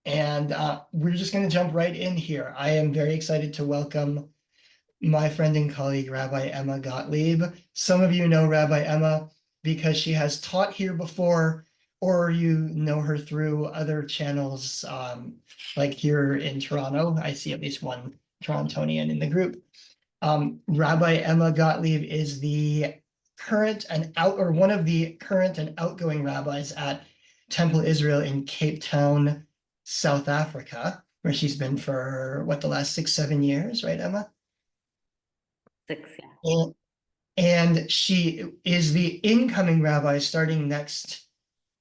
And we're just going to jump right in here. I am very excited to welcome my friend and colleague, Rabbi Emma Gottlieb. Some of you know Rabbi Emma because she has taught here before, or you know her through other channels, like here in Toronto. I see at least one Torontonian in the group. Rabbi Emma Gottlieb is the current and one of the current and outgoing rabbis at Temple Israel in Cape Town, South Africa, where she's been for the last 6-7 years, right, Emma? 6, yeah. And she is the incoming rabbi starting next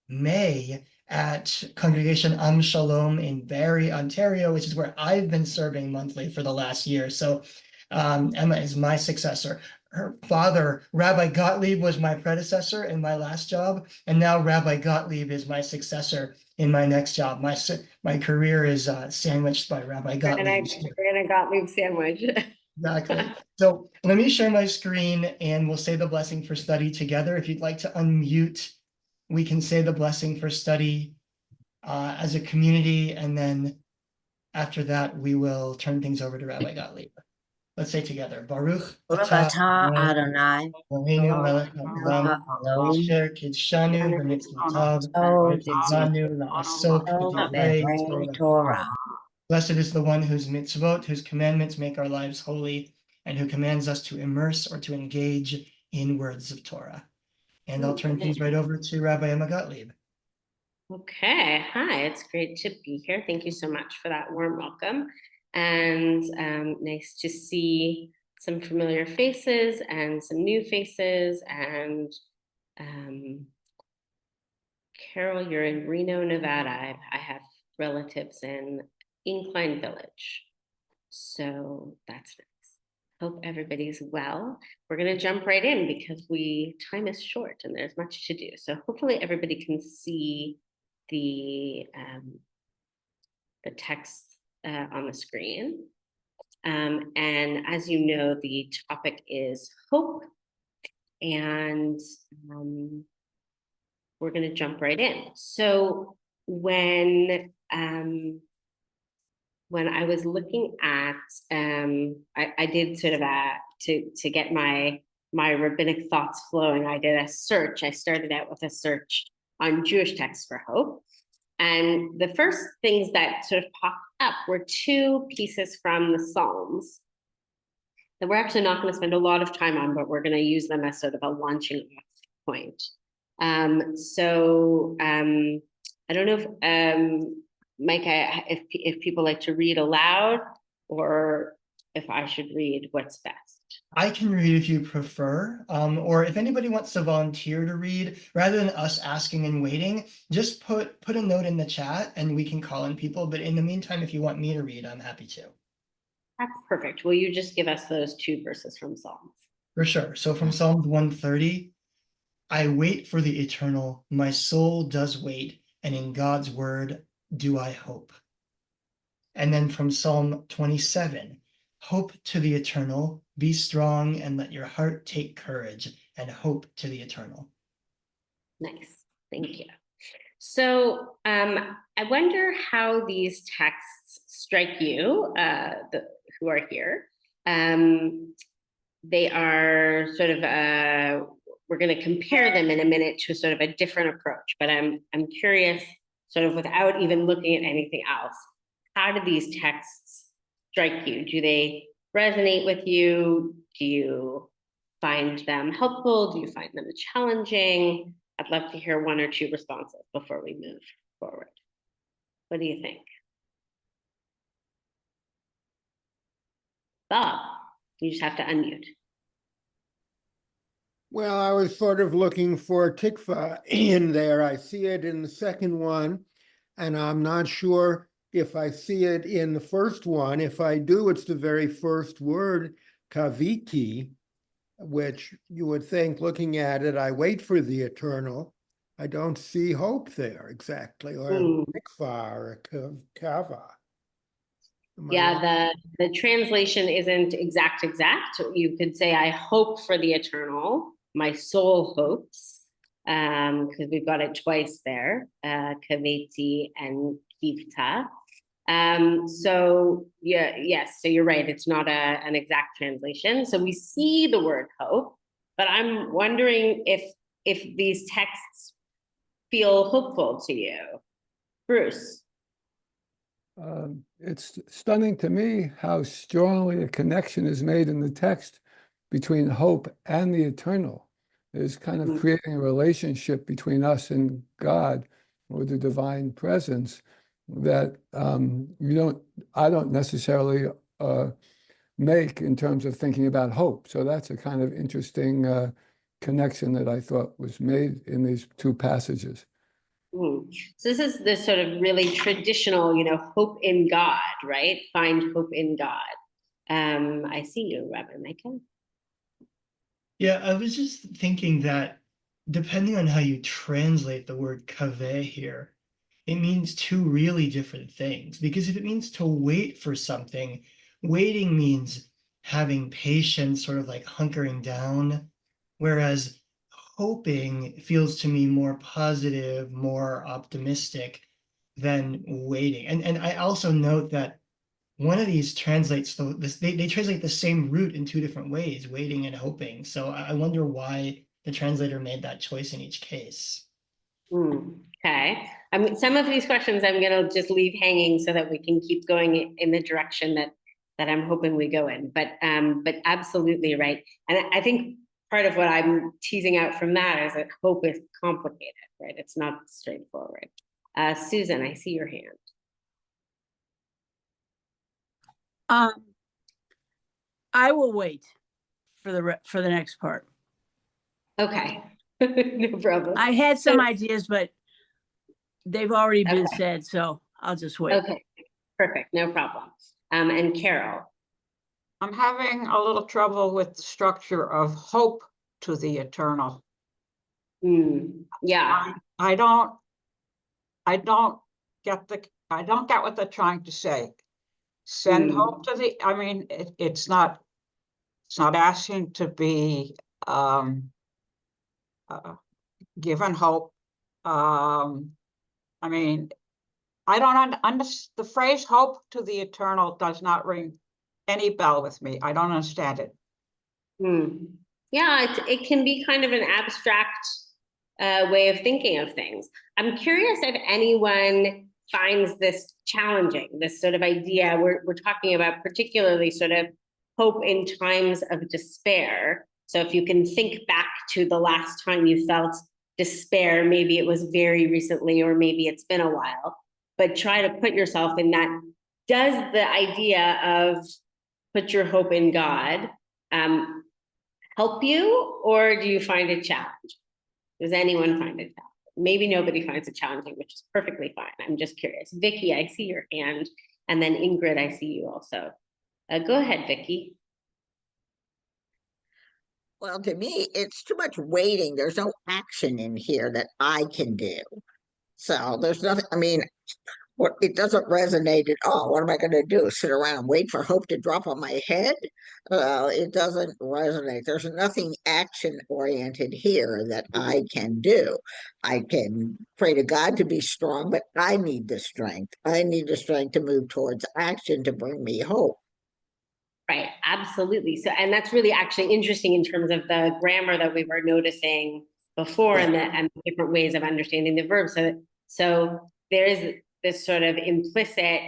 May at Congregation Am Shalom in Barrie, Ontario, which is where I've been serving monthly for the last year. So Emma is my successor. Her father, Rabbi Gottlieb, was my predecessor in my last job, and now Rabbi Gottlieb is my successor in my next job. My career is sandwiched by Rabbi Gottlieb. We're gonna Gottlieb sandwich. Exactly. So let me share my screen and we'll say the blessing for study together. If you'd like to unmute, we can say the blessing for study as a community, and then after that, we will turn things over to Rabbi Gottlieb. Let's say together, Baruch atah Adonai, Eloheinu melech haolam, asher kidshanu b'mitzvotav, v'tzivanu la'asok b'divrei Torah. Blessed is the one whose mitzvot, whose commandments make our lives holy, and who commands us to immerse or to engage in words of Torah. And I'll turn things right over to Rabbi Emma Gottlieb. Okay, hi, it's great to be here. Thank you so much for that warm welcome. And nice to see some familiar faces and some new faces. And Carol, you're in Reno, Nevada. I have relatives in Incline Village. So that's nice. Hope everybody's well. We're going to jump right in because time is short and there's much to do. So hopefully everybody can see the text on the screen. And as you know, the topic is hope. And we're going to jump right in. So when I was looking at, I did sort of to get my rabbinic thoughts flowing, I did a search. I started out with a search on Jewish texts for hope. And the first things that sort of popped up were 2 pieces from the Psalms that we're actually not going to spend a lot of time on, but we're going to use them as sort of a launching point. So I don't know if Micah, if people like to read aloud or if I should read what's best. I can read if you prefer, or if anybody wants to volunteer to read, rather than us asking and waiting, just put a note in the chat and we can call in people. But in the meantime, if you want me to read, I'm happy to. That's perfect. Will you just give us those 2 verses from Psalms? For sure. So from Psalms 130, I wait for the eternal, my soul does wait, and in God's word do I hope. And then from Psalm 27, hope to the eternal, be strong and let your heart take courage, and hope to the eternal. Nice, thank you. So I wonder how these texts strike you, who are here. They are sort of, we're going to compare them in a minute to sort of a different approach, but I'm curious, sort of without even looking at anything else, how do these texts strike you? Do they resonate with you? Do you find them helpful? Do you find them challenging? I'd love to hear 1 or 2 responses before we move forward. What do you think? Bob, you just have to unmute. Well, I was sort of looking for Tikvah in there. I see it in the second one, and I'm not sure if I see it in the first one. If I do, it's the very first word, kaviti, which you would think, looking at it, I wait for the eternal. I don't see hope there exactly, or tikvah or kava. Yeah, the translation isn't exact. You could say, I hope for the eternal. My soul hopes, because we've got it twice there, kaveti and Tikvah. So yeah, yes, so you're right. It's not an exact translation. So we see the word hope, but I'm wondering if these texts feel hopeful to you, Bruce. It's stunning to me how strongly a connection is made in the text between hope and the eternal. There's kind of creating a relationship between us and God, or the divine presence, that I don't necessarily make in terms of thinking about hope. So that's a kind of interesting connection that I thought was made in these two passages. So this is this sort of really traditional, hope in God, right? Find hope in God. I see you, Rabbi Micah. Yeah, I was just thinking that depending on how you translate the word kaveh here, it means two really different things. Because if it means to wait for something, waiting means having patience, sort of like hunkering down, whereas hoping feels to me more positive, more optimistic than waiting. And I also note that one of these translates they translate the same root in two different ways, waiting and hoping. So I wonder why the translator made that choice in each case. Okay. Some of these questions I'm going to just leave hanging so that we can keep going in the direction that I'm hoping we go in. But absolutely right. And I think part of what I'm teasing out from that is that hope is complicated, right? It's not straightforward. Susan, I see your hand. I will wait for the next part. Okay. No problem. I had some ideas, but they've already been said, so I'll just wait. Okay, perfect, no problem. And Carol. I'm having a little trouble with the structure of hope to the eternal. Yeah. I don't get what they're trying to say. Send hope to the, I mean, it's not asking to be given hope. I mean, I don't understand the phrase hope to the eternal does not ring any bell with me. I don't understand it. Yeah, it can be kind of an abstract way of thinking of things. I'm curious if anyone finds this challenging, this sort of idea. We're talking about particularly sort of hope in times of despair. So if you can think back to the last time you felt despair, maybe it was very recently, or maybe it's been a while, but try to put yourself in that. Does the idea of put your hope in God help you, or do you find it challenging? Does anyone find it challenging? Maybe nobody finds it challenging, which is perfectly fine. I'm just curious. Vicky, I see your hand, and then Ingrid, I see you also. Go ahead, Vicky. Well, to me, it's too much waiting. There's no action in here that I can do. So there's nothing, I mean, it doesn't resonate at all. What am I going to do? Sit around and wait for hope to drop on my head? It doesn't resonate. There's nothing action oriented here that I can do. I can pray to God to be strong, but I need the strength. I need the strength to move towards action to bring me hope. Right, absolutely. So, and that's really actually interesting in terms of the grammar that we were noticing before, and the different ways of understanding the verb. So there is this sort of implicit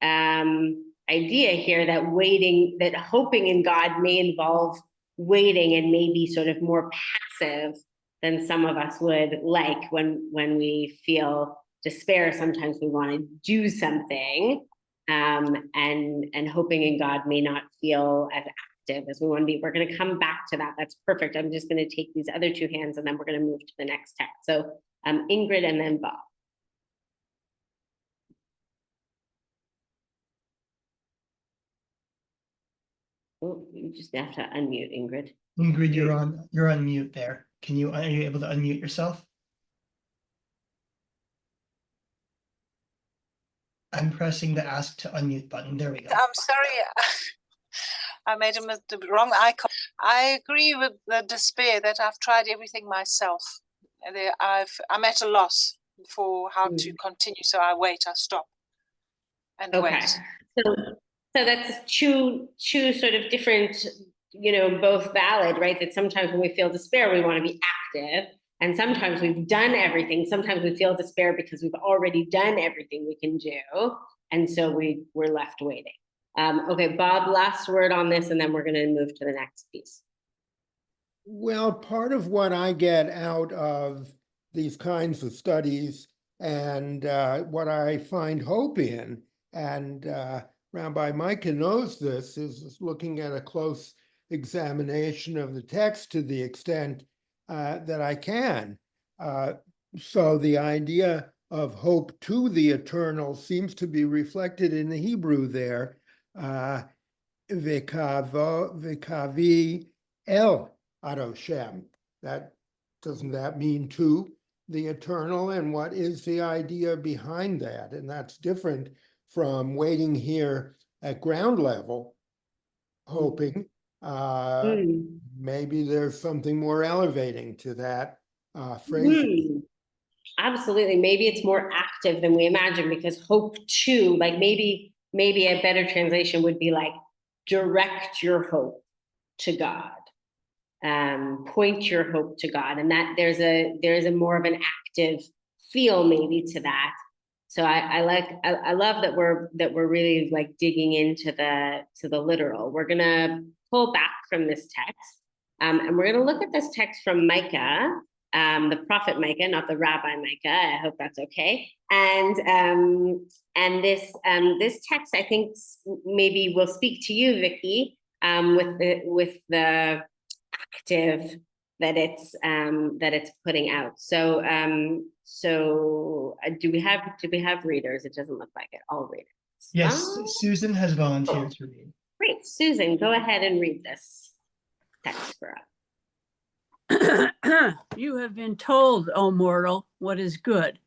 idea here that waiting, that hoping in God may involve waiting and maybe sort of more passive than some of us would like when we feel despair. Sometimes we want to do something. And hoping in God may not feel as active as we want to be. We're going to come back to that. That's perfect. I'm just going to take these other two hands and then we're going to move to the next text. So Ingrid and then Bob. Oh, you just have to unmute, Ingrid. Ingrid, you're on mute there. Are you able to unmute yourself? I'm pressing the ask to unmute button. There we go. I'm sorry. I made the wrong icon. I agree with the despair that I've tried everything myself. I'm at a loss for how to continue. So I wait, I stop. and Okay. wait. So that's two sort of different, both valid, right? That sometimes when we feel despair, we want to be active. And sometimes we've done everything. Sometimes we feel despair because we've already done everything we can do. And so we're left waiting. Okay, Bob, last word on this, and then we're going to move to the next piece. Well, part of what I get out of these kinds of studies and what I find hope in, and Rabbi Micah knows this, is looking at a close examination of the text to the extent that I can. So the idea of hope to the eternal seems to be reflected in the Hebrew there. V'kavi el Adoshem. Doesn't that mean to the eternal? And what is the idea behind that? And that's different from waiting here at ground level, hoping. Maybe there's something more elevating to that phrase. Absolutely. Maybe it's more active than we imagine, because hope to, like maybe a better translation would be like direct your hope to God. Point your hope to God, and that there's a more of an active feel maybe to that. So I love that we're really like digging into the literal. We're gonna pull back from this text, and we're gonna look at this text from Micah, the prophet Micah, not the Rabbi Micah. I hope that's okay. And this text, I think maybe will speak to you, Vicky, with the active that it's putting out. So do we have readers? It doesn't look like it. All readers. Yes, Susan has volunteered to read. Great, Susan, go ahead and read this text for us. You have been told, O mortal, what is good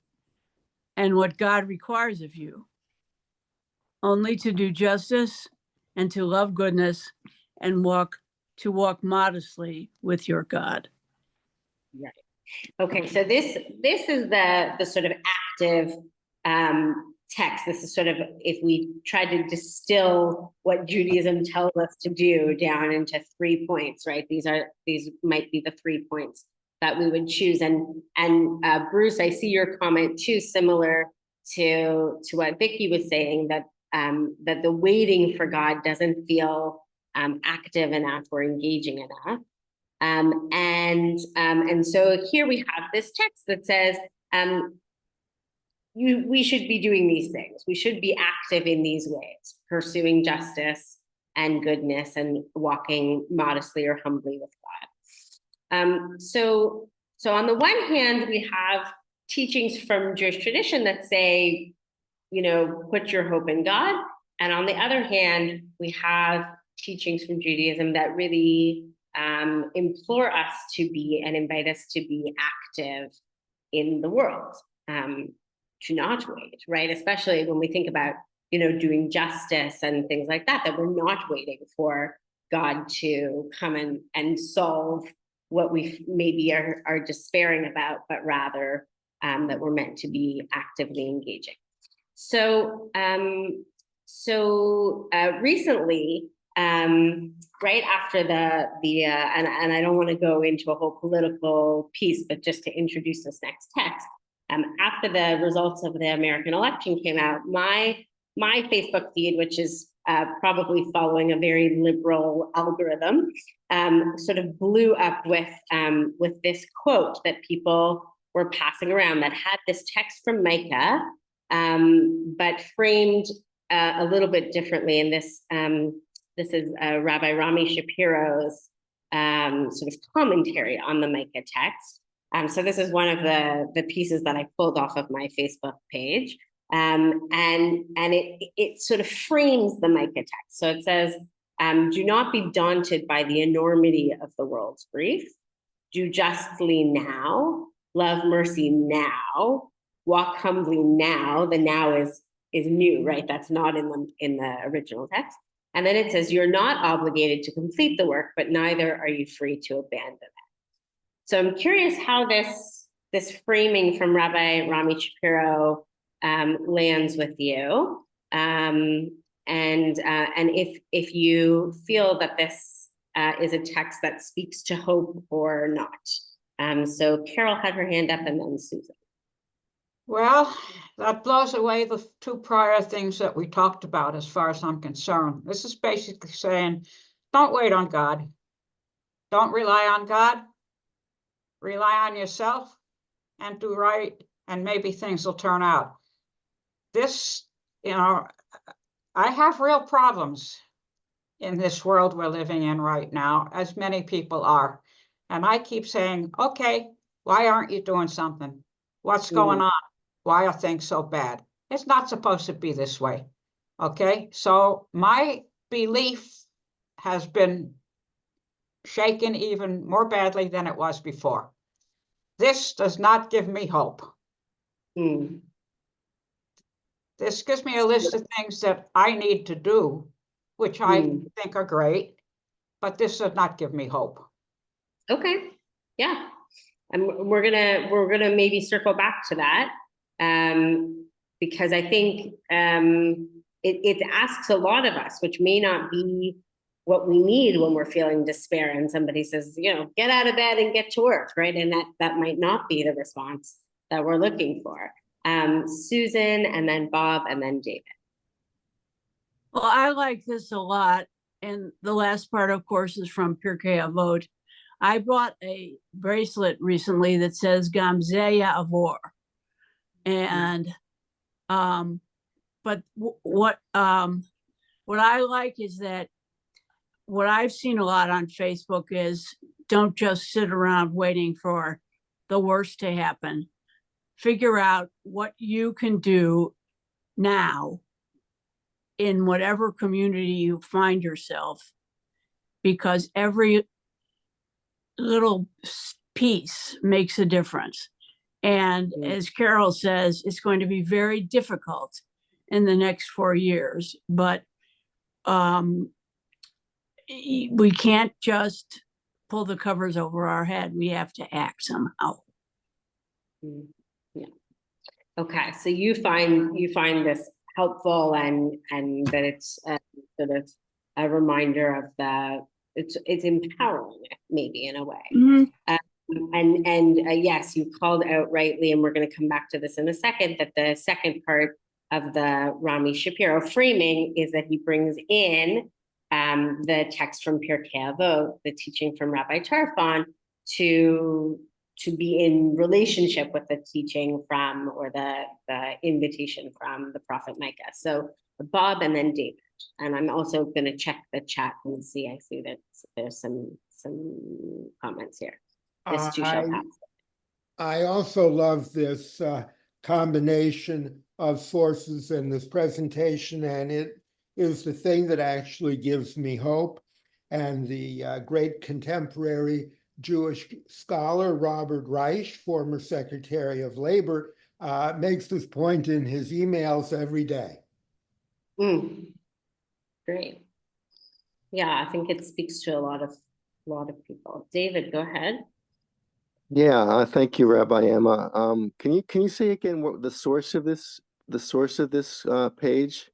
and what God requires of you. Only to do justice and to love goodness and walk modestly with your God. Right. Okay, so this is the sort of active text. This is sort of, if we try to distill what Judaism tells us to do down into 3 points, right? These might be the 3 points that we would choose. And Bruce, I see your comment too, similar to what Vicky was saying, that the waiting for God doesn't feel active enough or engaging enough. And so here we have this text that says, we should be doing these things. We should be active in these ways, pursuing justice and goodness and walking modestly or humbly with God. So on the one hand, we have teachings from Jewish tradition that say, put your hope in God. And on the other hand, we have teachings from Judaism that really implore us to be and invite us to be active in the world, to not wait, right? Especially when we think about, doing justice and things like that, that we're not waiting for God to come and solve what we maybe are despairing about, but rather that we're meant to be actively engaging. So recently, right after the and I don't want to go into a whole political piece, but just to introduce this next text, after the results of the American election came out, my Facebook feed, which is probably following a very liberal algorithm, sort of blew up with this quote that people were passing around that had this text from Micah, but framed a little bit differently. And this is Rabbi Rami Shapiro's sort of commentary on the Micah text. So this is one of the pieces that I pulled off of my Facebook page. And it sort of frames the Micah text. So it says, do not be daunted by the enormity of the world's grief. Do justly now, love mercy now, walk humbly now. The now is new, right? That's not in the original text. And then it says, you're not obligated to complete the work, but neither are you free to abandon it. So I'm curious how this framing from Rabbi Rami Shapiro lands with you. And if you feel that this is a text that speaks to hope or not. So Carol had her hand up, and then Susan. Well, that blows away the two prior things that we talked about as far as I'm concerned. This is basically saying, don't wait on God. Don't rely on God. Rely on yourself and do right, and maybe things will turn out. This, I have real problems in this world we're living in right now, as many people are. And I keep saying, okay, why aren't you doing something? What's going on? Why are things so bad? It's not supposed to be this way. Okay, so my belief has been shaken even more badly than it was before. This does not give me hope. This gives me a list of things that I need to do, which I think are great, but this does not give me hope. Okay, yeah, and we're gonna maybe circle back to that, because I think it asks a lot of us, which may not be what we need when we're feeling despair, and somebody says, get out of bed and get to work, right? And that might not be the response that we're looking for. Susan, and then Bob, and then David. Well, I like this a lot. And the last part, of course, is from Pirke Avot. I bought a bracelet recently that says Gamzeya Avor. And but what I like is that what I've seen a lot on Facebook is don't just sit around waiting for the worst to happen. Figure out what you can do now in whatever community you find yourself, because every little piece makes a difference. And as Carol says, it's going to be very difficult in the next 4 years, but we can't just pull the covers over our head. We have to act somehow. Yeah. Okay, so you find this helpful, and that it's sort of a reminder of it's empowering, maybe, in a way. Yes, you called out rightly, and we're going to come back to this in a second, that the second part of the Rami Shapiro framing is that he brings in the text from Pirke Avot, the teaching from Rabbi Tarfon, to be in relationship with the teaching from, or the invitation from, the prophet Micah. So Bob, and then David. And I'm also going to check the chat and see. I see that there's some comments here. This too shall pass. I also love this combination of sources in this presentation, and it is the thing that actually gives me hope. And the great contemporary Jewish scholar Robert Reich, former Secretary of Labor, makes this point in his emails every day. Great. Yeah, I think it speaks to a lot of people. David, go ahead. Yeah, thank you, Rabbi Emma. Can you say again what the source of this page?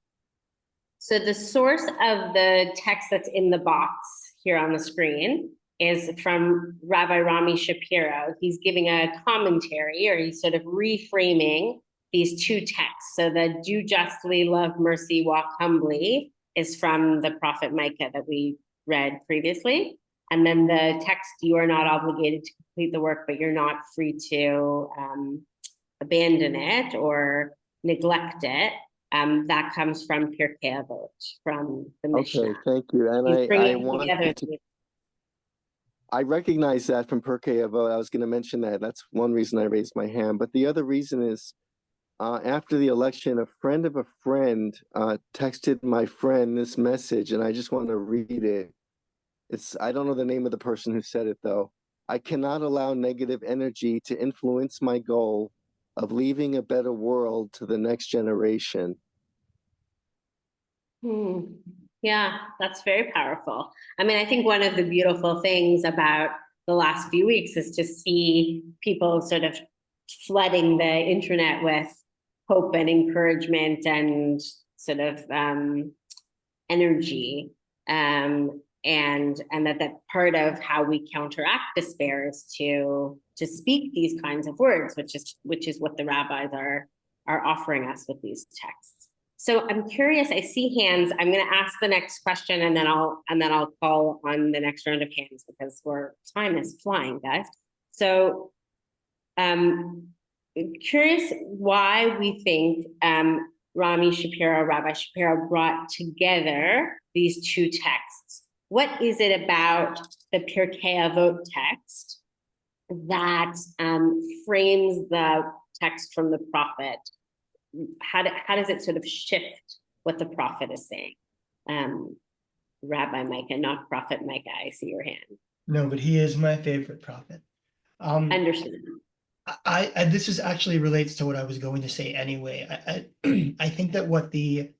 So the source of the text that's in the box here on the screen is from Rabbi Rami Shapiro. He's giving a commentary, or he's sort of reframing these two texts. So the do justly, love mercy, walk humbly is from the prophet Micah that we read previously. And then the text, you are not obligated to complete the work, but you're not free to abandon it or neglect it. That comes from Pirke Avot, from the Mishnah. Okay, thank you. And I recognize that from Pirke Avot. I was going to mention that. That's one reason I raised my hand. But the other reason is, after the election, a friend of a friend texted my friend this message, and I just want to read it. I don't know the name of the person who said it, though. I cannot allow negative energy to influence my goal of leaving a better world to the next generation. Yeah, that's very powerful. I mean, I think one of the beautiful things about the last few weeks is to see people sort of flooding the internet with hope and encouragement and sort of energy, and that part of how we counteract despair is to speak these kinds of words, which is what the rabbis are offering us with these texts. So I'm curious, I see hands. I'm going to ask the next question, and then I'll call on the next round of hands, because time is flying, guys. So curious why we think Rabbi Shapiro brought together these two texts. What is it about the Pirke Avot text that frames the text from the prophet? How does it sort of shift what the prophet is saying? Rabbi Micah, not Prophet Micah, I see your hand. No, but he is my favorite prophet. Understood. This actually relates to what I was going to say anyway. I think that what the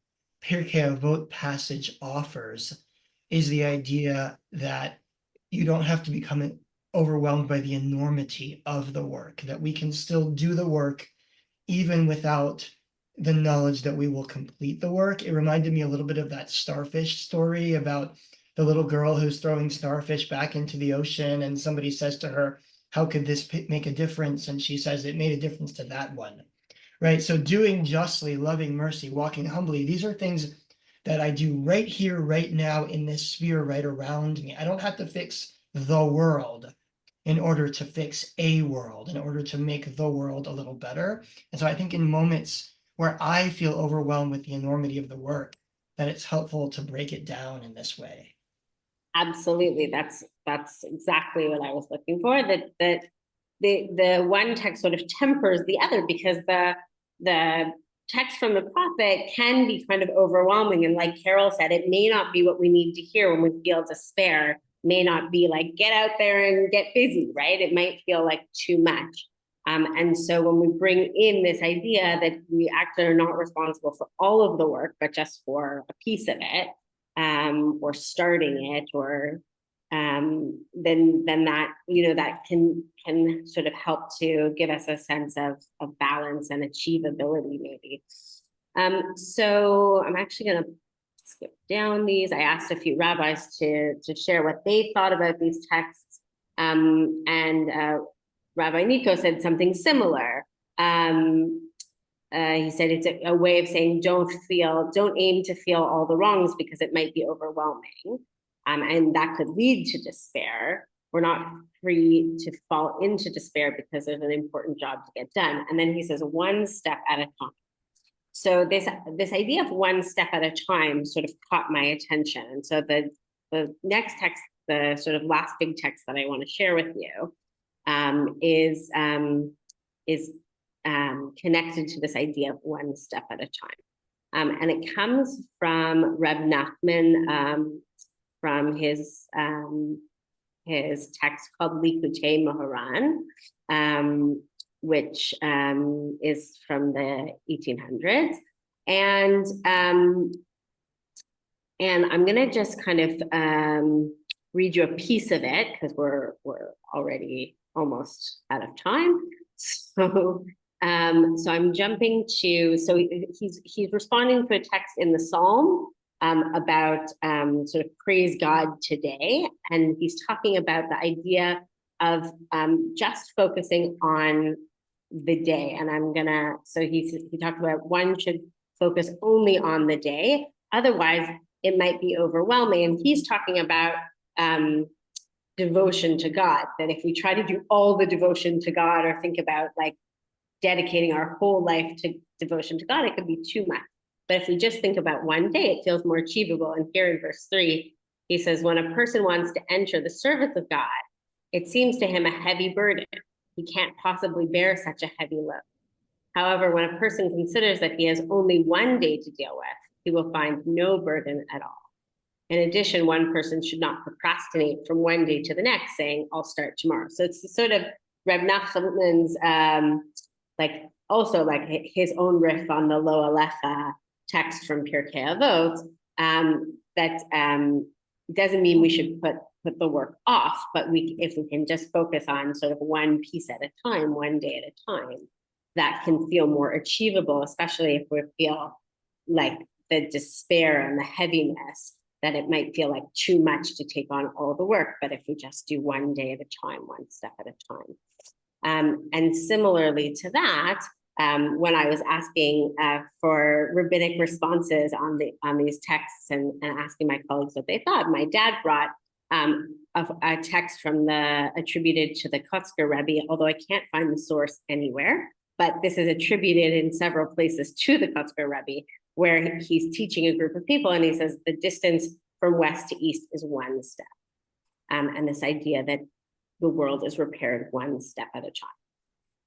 Pirke Avot passage offers is the idea that you don't have to become overwhelmed by the enormity of the work, that we can still do the work even without the knowledge that we will complete the work. It reminded me a little bit of that starfish story about the little girl who's throwing starfish back into the ocean, and somebody says to her, how could this make a difference? And she says, it made a difference to that one, right? So doing justly, loving mercy, walking humbly, these are things that I do right here, right now, in this sphere right around me. I don't have to fix the world in order to fix a world, in order to make the world a little better. And so I think in moments where I feel overwhelmed with the enormity of the work, that it's helpful to break it down in this way. Absolutely, that's exactly what I was looking for. That the one text sort of tempers the other, because the text from the prophet can be kind of overwhelming, and like Carol said, it may not be what we need to hear when we feel despair. May not be like, get out there and get busy, right? It might feel like too much. And so when we bring in this idea that we actually are not responsible for all of the work, but just for a piece of it, or starting it, or then that, that can sort of help to give us a sense of balance and achievability, maybe. So I'm actually going to skip down these. I asked a few rabbis to share what they thought about these texts, and Rabbi Nico said something similar. He said it's a way of saying don't aim to feel all the wrongs, because it might be overwhelming, and that could lead to despair. We're not free to fall into despair because there's an important job to get done. And then he says one step at a time. So this idea of one step at a time sort of caught my attention. And so the next text, the sort of last big text that I want to share with you, is connected to this idea of one step at a time. And it comes from Reb Nachman, from his text called Likutei Moharan, which is from the 1800s. And I'm going to just kind of read you a piece of it, because we're already almost out of time. So I'm jumping to, so he's responding to a text in the Psalm about sort of praise God today. And he's talking about the idea of just focusing on the day. And so he talked about one should focus only on the day. Otherwise, it might be overwhelming. And he's talking about devotion to God, that if we try to do all the devotion to God, or think about like dedicating our whole life to devotion to God, it could be too much. But if we just think about one day, it feels more achievable. And here in verse 3, he says, when a person wants to enter the service of God, it seems to him a heavy burden. He can't possibly bear such a heavy load. However, when a person considers that he has only one day to deal with, he will find no burden at all. In addition, one person should not procrastinate from one day to the next, saying, I'll start tomorrow. So it's sort of Reb Nachman's, also his own riff on the Lo Alecha text from Pirke Avot, that doesn't mean we should put the work off, but if we can just focus on sort of one piece at a time, one day at a time, that can feel more achievable, especially if we feel like the despair and the heaviness, that it might feel like too much to take on all the work, but if we just do one day at a time, one step at a time. And similarly to that, when I was asking for rabbinic responses on these texts and asking my colleagues what they thought, my dad brought a text from attributed to the Kotzker Rebbe, although I can't find the source anywhere, but this is attributed in several places to the Kotzker Rebbe, where he's teaching a group of people, and he says the distance from west to east is one step. And this idea that the world is repaired one step at a time.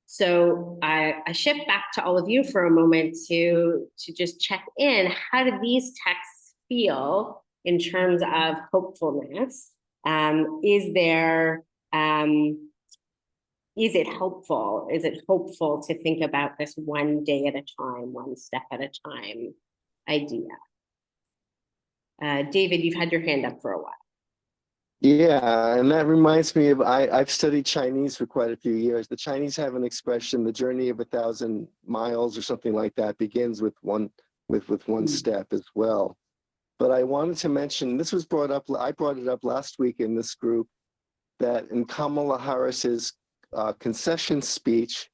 So I shift back to all of you for a moment to just check in. How do these texts feel in terms of hopefulness? Is it helpful? Is it hopeful to think about this one day at a time, one step at a time idea? David, you've had your hand up for a while. Yeah, and that reminds me of, I've studied Chinese for quite a few years. The Chinese have an expression, the journey of 1,000 miles or something like that begins with one step as well. But I wanted to mention, this was brought up, I brought it up last week in this group, that in Kamala Harris's concession speech,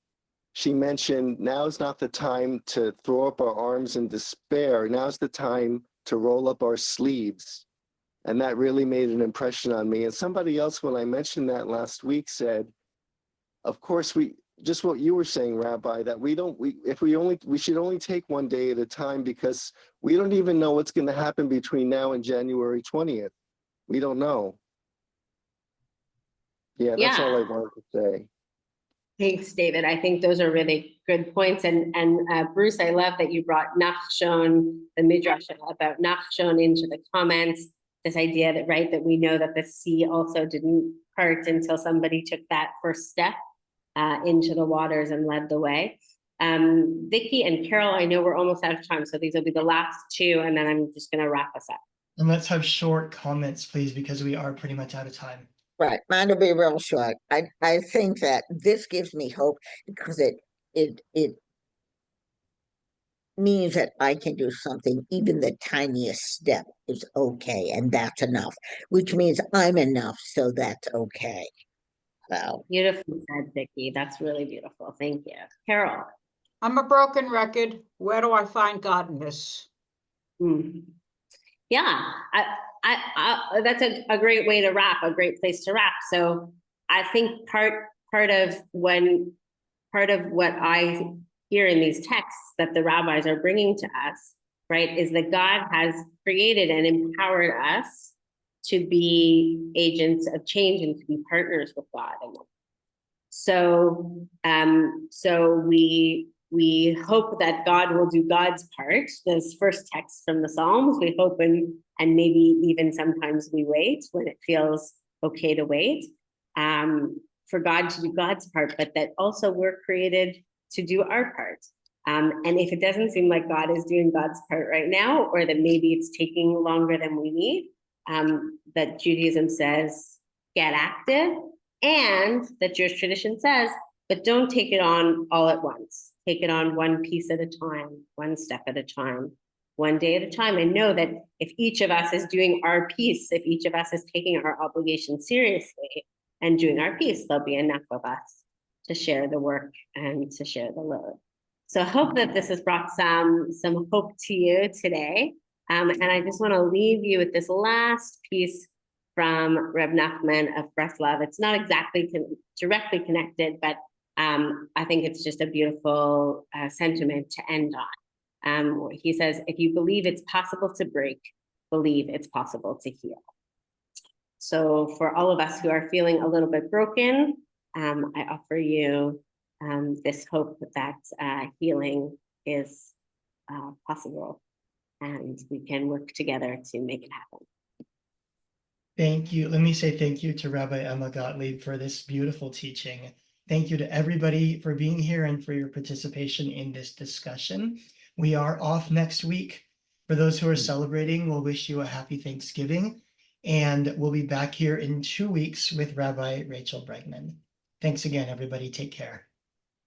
she mentioned now's not the time to throw up our arms in despair. Now's the time to roll up our sleeves. And that really made an impression on me. And somebody else, when I mentioned that last week, said, of course, just what you were saying, Rabbi, that we should only take one day at a time, because we don't even know what's going to happen between now and January 20th. We don't know. Yeah, that's all I wanted to say. Thanks, David. I think those are really good points. And Bruce, I love that you brought Nachshon, the Midrash about Nachshon, into the comments. This idea that, right, that we know that the sea also didn't part until somebody took that first step into the waters and led the way. Vicky and Carol, I know we're almost out of time, so these will be the last two, and then I'm just going to wrap us up. And let's have short comments, please, because we are pretty much out of time. Right, mine will be real short. I think that this gives me hope, because it means that I can do something. Even the tiniest step is okay, and that's enough, which means I'm enough, so that's okay. So Beautiful said, Vicky. That's really beautiful. Thank you. Carol. I'm a broken record. Where do I find God in this? Yeah, that's a great way to wrap, a great place to wrap. So I think part of what I hear in these texts that the rabbis are bringing to us, right, is that God has created and empowered us to be agents of change and to be partners with God. So we hope that God will do God's part. Those first texts from the Psalms, we hope, and maybe even sometimes we wait when it feels okay to wait for God to do God's part, but that also we're created to do our part. And if it doesn't seem like God is doing God's part right now, or that maybe it's taking longer than we need, that Judaism says, get active, and that Jewish tradition says, but don't take it on all at once. Take it on one piece at a time, one step at a time, one day at a time, and know that if each of us is doing our piece, if each of us is taking our obligation seriously and doing our piece, there'll be enough of us to share the work and to share the load. So I hope that this has brought some hope to you today. And I just want to leave you with this last piece from Reb Nachman of Breslov. It's not exactly directly connected, but I think it's just a beautiful sentiment to end on. He says, if you believe it's possible to break, believe it's possible to heal. So for all of us who are feeling a little bit broken, I offer you this hope that healing is possible, and we can work together to make it happen. Thank you. Let me say thank you to Rabbi Emma Gottlieb for this beautiful teaching. Thank you to everybody for being here and for your participation in this discussion. We are off next week. For those who are celebrating, we'll wish you a happy Thanksgiving, and we'll be back here in 2 weeks with Rabbi Rachel Bregman. Thanks again, everybody. Take care.